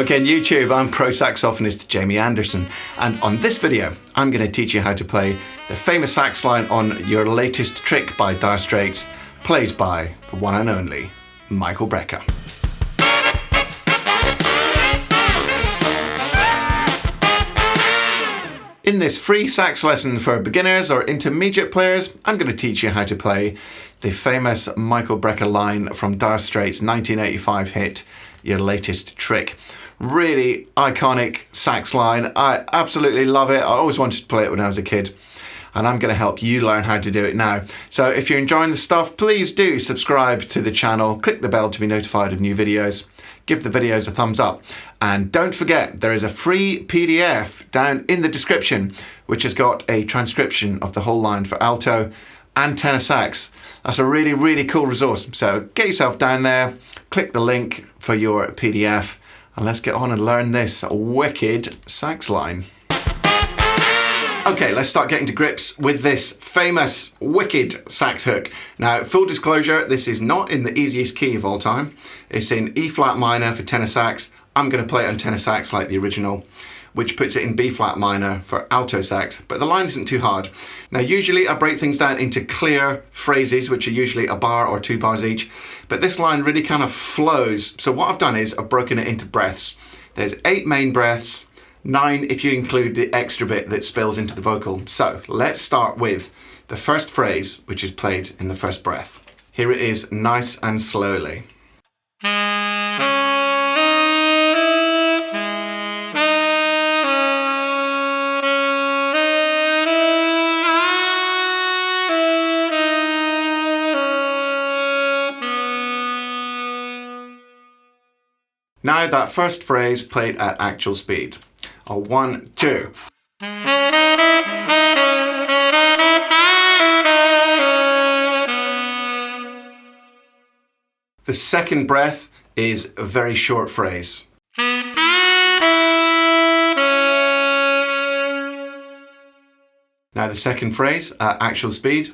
again YouTube, I'm pro saxophonist Jamie Anderson, and on this video I'm going to teach you how to play the famous sax line on Your Latest Trick by Dire Straits, played by the one and only Michael Brecker. In this free sax lesson for beginners or intermediate players, I'm going to teach you how to play the famous Michael Brecker line from Dire Straits' 1985 hit, Your Latest Trick. Really iconic sax line. I absolutely love it. I always wanted to play it when I was a kid, and I'm going to help you learn how to do it now. So if you're enjoying the stuff, please do subscribe to the channel, click the bell to be notified of new videos, give the videos a thumbs up, and don't forget there is a free PDF down in the description which has got a transcription of the whole line for alto and tenor sax. That's a really cool resource. So get yourself down there, click the link for your PDF, and let's get on and learn this wicked sax line. Okay, let's start getting to grips with this famous wicked sax hook. Now, full disclosure, this is not in the easiest key of all time. It's in E flat minor for tenor sax. I'm going to play it on tenor sax like the original, which puts it in B flat minor for alto sax, but the line isn't too hard. Now, usually I break things down into clear phrases, which are usually a bar or 2 bars each, but this line really kind of flows. So what I've done is I've broken it into breaths. There's 8 main breaths, 9 if you include the extra bit that spills into the vocal. So let's start with the first phrase, which is played in the first breath. Here it is, nice and slowly. Now that first phrase played at actual speed. 1, 2. The second breath is a very short phrase. Now the second phrase at actual speed.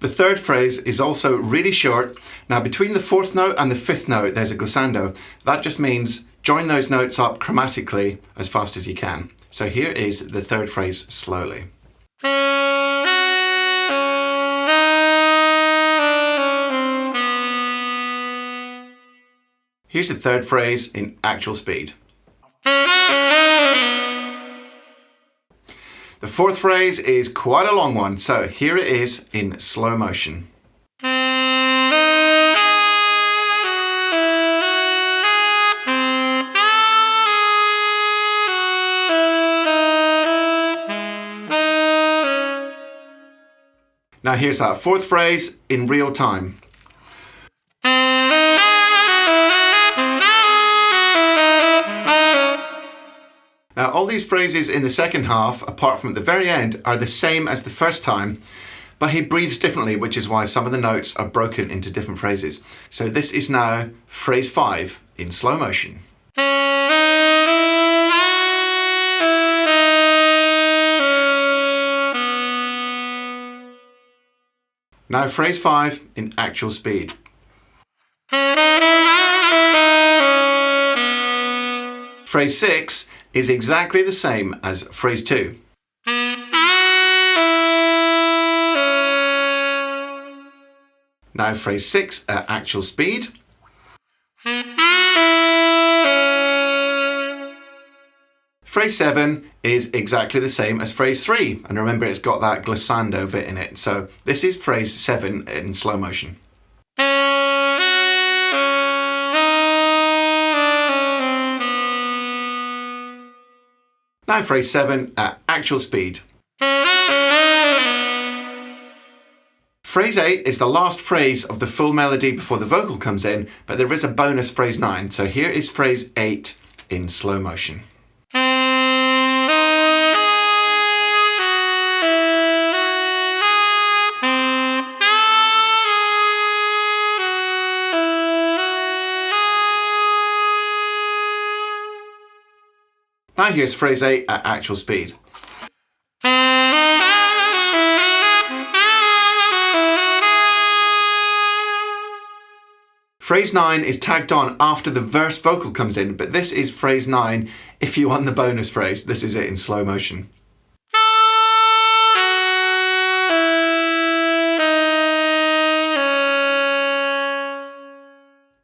The third phrase is also really short. Now between the 4th note and the 5th note there's a glissando. That just means join those notes up chromatically as fast as you can. So here is the third phrase slowly. Here's the third phrase in actual speed. The fourth phrase is quite a long one, so here it is in slow motion. Now here's that fourth phrase in real time. Now all these phrases in the second half, apart from at the very end, are the same as the first time, but he breathes differently, which is why some of the notes are broken into different phrases. So this is now phrase 5 in slow motion. Now phrase 5 in actual speed. Phrase 6 is exactly the same as phrase 2. Now phrase 6 at actual speed. Phrase 7 is exactly the same as phrase 3, and remember it's got that glissando bit in it, so this is phrase 7 in slow motion. Now phrase 7 at actual speed. Phrase 8 is the last phrase of the full melody before the vocal comes in, but there is a bonus phrase 9, so here is phrase 8 in slow motion. Now here's phrase 8 at actual speed. Phrase 9 is tagged on after the verse vocal comes in, but this is phrase 9 if you want the bonus phrase. This is it in slow motion.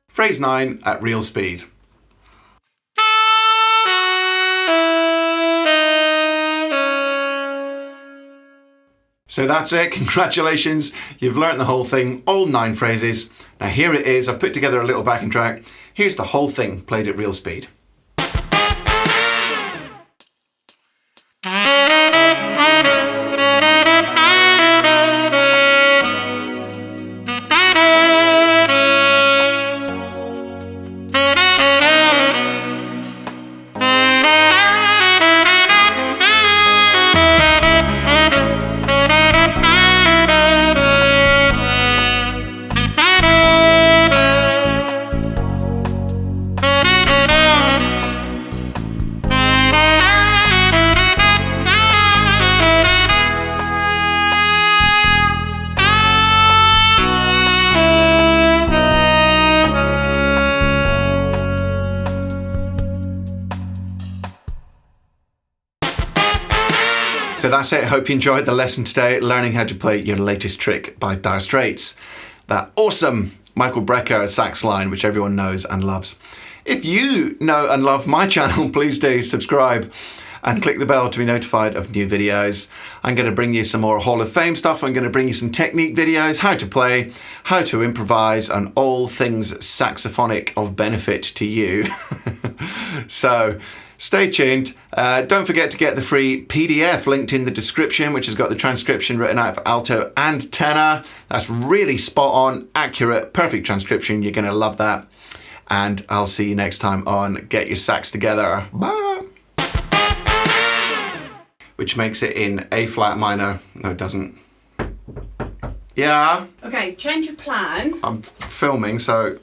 Phrase 9 at real speed. So that's it, congratulations, you've learnt the whole thing, all 9 phrases. Now here it is, I've put together a little backing track. Here's the whole thing played at real speed. So that's it. Hope you enjoyed the lesson today, learning how to play your latest trick by Dire Straits. That awesome Michael Brecker sax line, which everyone knows and loves. If you know and love my channel, please do subscribe and click the bell to be notified of new videos. I'm going to bring you some more Hall of Fame stuff. I'm going to bring you some technique videos, how to play, how to improvise, and all things saxophonic of benefit to you. So stay tuned. Don't forget to get the free PDF linked in the description, which has got the transcription written out for alto and tenor. That's really spot on, accurate, perfect transcription. You're going to love that. And I'll see you next time on Get Your Sax Together. Bye. Which makes it in A flat minor. No, it doesn't. Yeah? Okay, change of plan. I'm filming, so